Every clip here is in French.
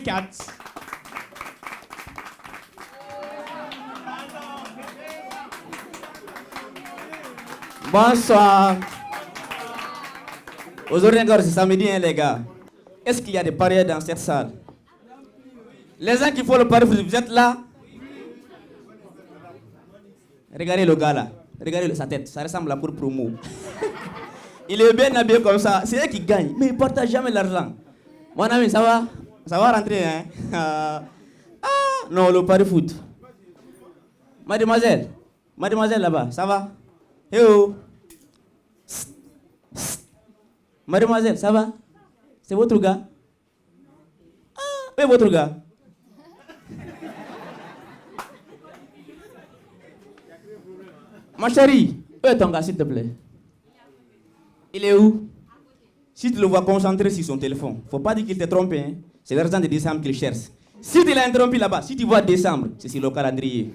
4. Bonsoir. Aujourd'hui encore, c'est samedi, hein, les gars. Est-ce qu'il y a des parieurs dans cette salle? Les gens qui font le pari, vous êtes là? Regardez le gars là. Regardez sa tête. Ça ressemble à pour promo. Il est bien habillé comme ça. C'est eux qui gagnent. Mais ils ne partagent jamais l'argent. Mon ami, ça va? Ça va rentrer, hein? Non, le pari foot. Mademoiselle. Mademoiselle là-bas, ça va? Eh oh. Mademoiselle, ça va? C'est votre gars? Oui, votre gars. Ma chérie, où est ton gars, s'il te plaît? Il est où? Si tu le vois concentré sur son téléphone, faut pas dire qu'il t'est trompé. Hein? C'est l'argent de décembre qu'il cherche. Si tu l'as interrompu là-bas, si tu vois décembre, c'est sur le calendrier.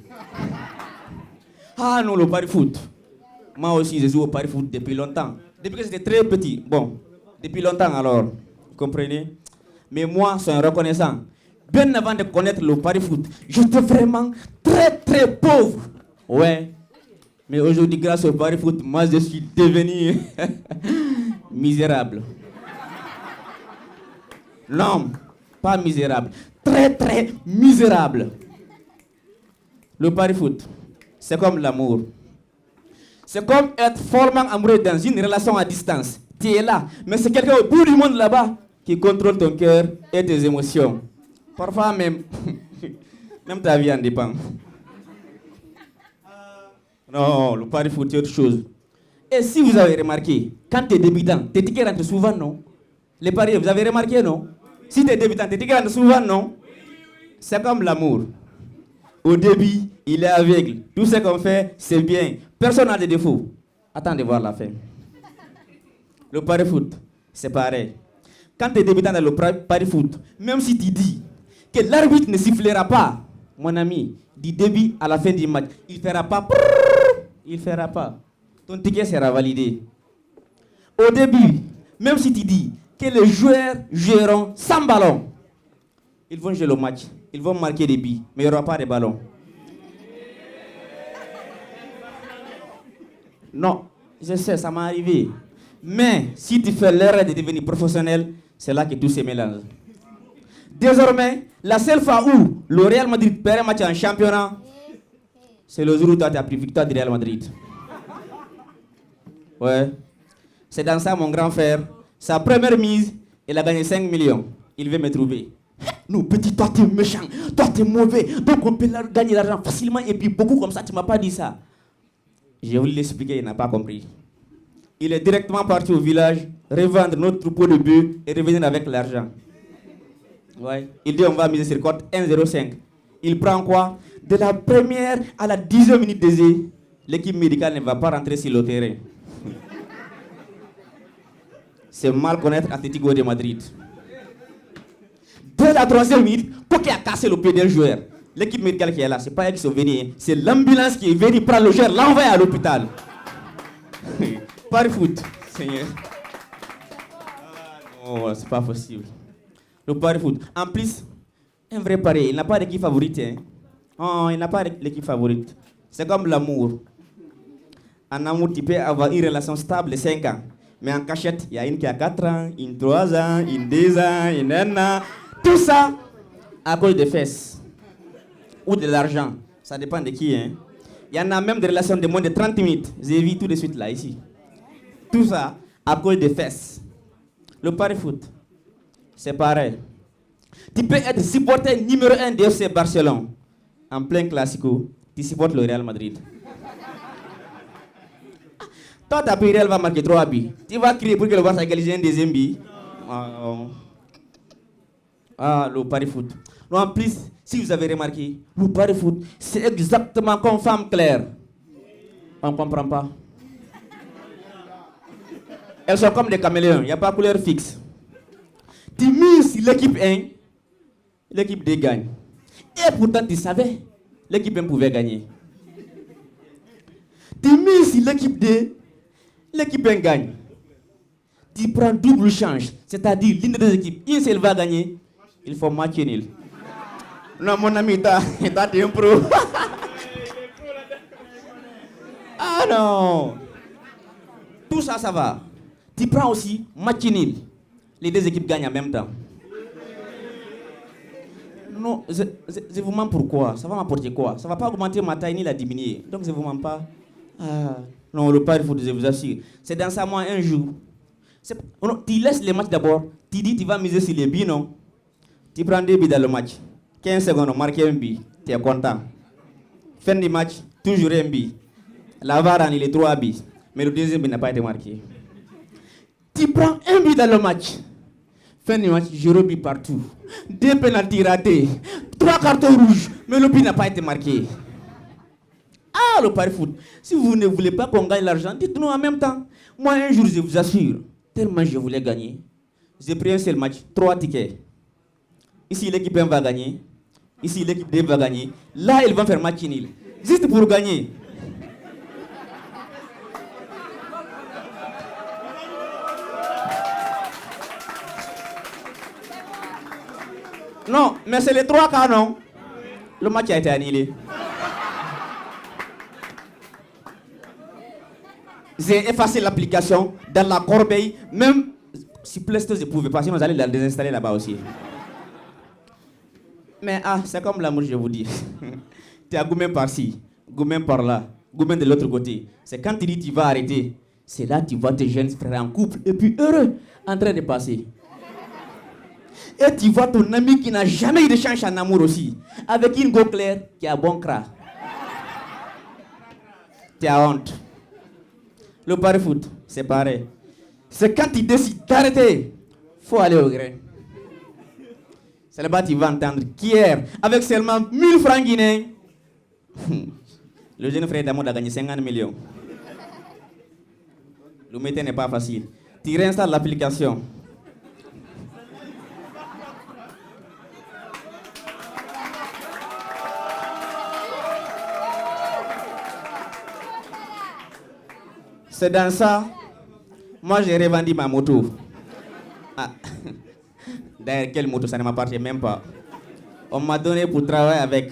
Ah non, le pari foot. Moi aussi, je joue au pari foot depuis longtemps. Depuis que j'étais très petit. Bon, depuis longtemps alors. Vous comprenez? Mais moi, je suis un reconnaissant. Bien avant de connaître le pari foot, j'étais vraiment très très pauvre. Ouais. Mais aujourd'hui, grâce au pari foot, moi je suis devenu misérable. Non, pas misérable. Très très misérable. Le pari foot, c'est comme l'amour. C'est comme être follement amoureux dans une relation à distance. Tu es là, mais c'est quelqu'un au bout du monde là-bas qui contrôle ton cœur et tes émotions. Parfois même, même ta vie en dépend. Non, le pari foot c'est autre chose. Et si vous avez remarqué, quand tu es débutant, tes tickets rentrent souvent, non? Les paris, vous avez remarqué, non? Si tu es débutant, tes tickets rentrent souvent, non? C'est comme l'amour. Au début, il est aveugle. Tout ce qu'on fait, c'est bien. Personne n'a de défauts. Attends de voir la fin. Le pari foot, c'est pareil. Quand tu es débutant dans le pari foot, même si tu dis que l'arbitre ne sifflera pas, mon ami, du début à la fin du match, il ne fera pas. Il ne fera pas. Ton ticket sera validé. Au début, même si tu dis que les joueurs joueront sans ballon, ils vont jouer le match. Ils vont marquer des buts, mais il n'y aura pas de ballon. Non, je sais, ça m'est arrivé. Mais si tu fais l'erreur de devenir professionnel, c'est là que tout se mélange. Désormais, la seule fois où le Real Madrid perd un match en championnat, c'est le jour où tu as pris victoire du Real Madrid. Ouais. C'est dans ça, mon grand frère. Sa première mise, il a gagné 5 millions. Il veut me trouver. Non, petit, toi t'es méchant, toi t'es mauvais. Donc on peut gagner l'argent facilement et puis beaucoup comme ça, tu m'as pas dit ça. J'ai voulu l'expliquer, il n'a pas compris. Il est directement parti au village, revendre notre troupeau de bœufs et revenir avec l'argent. Ouais. Il dit on va miser sur cote 1,05. Il prend quoi? De la première à la 10e minute de jeu, l'équipe médicale ne va pas rentrer sur le terrain. C'est mal connaître Atlético de Madrid. Dès la 3e minute, Coquet a cassé le pied d'un joueur. L'équipe médicale qui est là, c'est pas eux qui sont venus, c'est l'ambulance qui est venue prendre le joueur, l'envoyer à l'hôpital. Pari foot, Seigneur. Non, c'est pas possible. Le pari foot. En plus, un vrai pari, il n'a pas d'équipe favorite. Hein. Oh, il n'a pas d'équipe favorite. C'est comme l'amour. En amour, tu peux avoir une relation stable de 5 ans. Mais en cachette, il y a une qui a 4 ans, une 3 ans, une 2 ans, une 1 an. Tout ça à cause des fesses. Ou de l'argent. Ça dépend de qui. Hein. Il y en a même des relations de moins de 30 minutes. J'ai vu tout de suite là, ici. Tout ça à cause des fesses. Le pari foot, c'est pareil. Tu peux être supporter numéro 1 de FC Barcelone. En plein classico, tu supportes le Real Madrid. Toi, ta Real va marquer 3 buts. Tu vas crier pour que le Barça égalise un deuxième but. Le pari foot. Non, en plus, si vous avez remarqué, le pari foot, c'est exactement comme Femme Claire. On ne comprend pas. Elles sont comme des caméléons, il n'y a pas de couleur fixe. Tu mises sur l'équipe 1, l'équipe 2 gagne. Et pourtant, tu savais, l'équipe 1 pouvait gagner. Tu mises sur l'équipe 2, l'équipe 1 gagne. Tu prends double change, c'est-à-dire l'une des deux équipes, une seule va gagner, Il faut match nul. Non, mon ami, t'es un pro. Ah non. Tout ça, ça va. Tu prends aussi match nul. Les deux équipes gagnent en même temps. Non, je vous mens pourquoi. Ça va m'apporter quoi? Ça va pas augmenter ma taille ni la diminuer. Donc je vous mens pas. Ah, non, le pari foot, je vous assure. C'est dans ça, moi, un jour. Tu laisses les matchs d'abord. Tu dis tu vas miser sur les billes, non? Tu prends 2 billes dans le match. 15 secondes, on marque un billet. Tu es content. Fin du match, toujours un billet. La VAR, il est 3 billes. Mais le deuxième billet n'a pas été marqué. Tu prends un but dans le match. Fin du match, 0 but partout. 2 pénaltys ratés. 3 cartons rouges. Mais le but n'a pas été marqué. Ah, le pari foot. Si vous ne voulez pas qu'on gagne l'argent, dites-nous en même temps. Moi, un jour, je vous assure, tellement je voulais gagner, j'ai pris un seul match, 3 tickets. Ici, l'équipe 1 va gagner. Ici, l'équipe 2 va gagner. Là, ils vont faire match nul. Juste pour gagner. Non, mais c'est les 3 cas, non? Le match a été annulé. J'ai effacé l'application dans la corbeille. Même si Play Store, je ne pouvais pas. Sinon, j'allais la désinstaller là-bas aussi. Mais c'est comme l'amour, je vous dis. Tu as Goumen par-ci, Goumen par-là, Goumen de l'autre côté. C'est quand tu dis tu vas arrêter. C'est là que tu vois tes jeunes frères en couple et puis heureux en train de passer. Et tu vois ton ami qui n'a jamais eu de chance en amour aussi. Avec une go claire qui a bon cra. Tu as honte. Le pari foot, c'est pareil. C'est quand tu décides d'arrêter, il faut aller au grain. C'est là-bas que tu vas entendre qu'hier, avec seulement 1000 francs guinéens, le jeune frère d'Amour a gagné 50 millions. Le métier n'est pas facile. Tu réinstalles l'application. C'est dans ça, moi j'ai revendu ma moto. D'ailleurs, quelle moto, ça ne m'appartient même pas. On m'a donné pour travailler avec.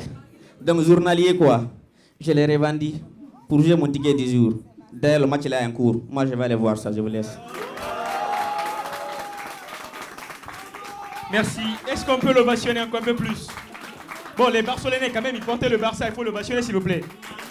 Donc, journalier quoi. Je l'ai revendu pour jouer mon ticket du jour. D'ailleurs, le match là est en cours. Moi, je vais aller voir ça, je vous laisse. Merci. Est-ce qu'on peut l'ovationner encore un peu plus? Bon, les Barcelonais, quand même, ils portaient le Barça. Il faut l'ovationner, s'il vous plaît.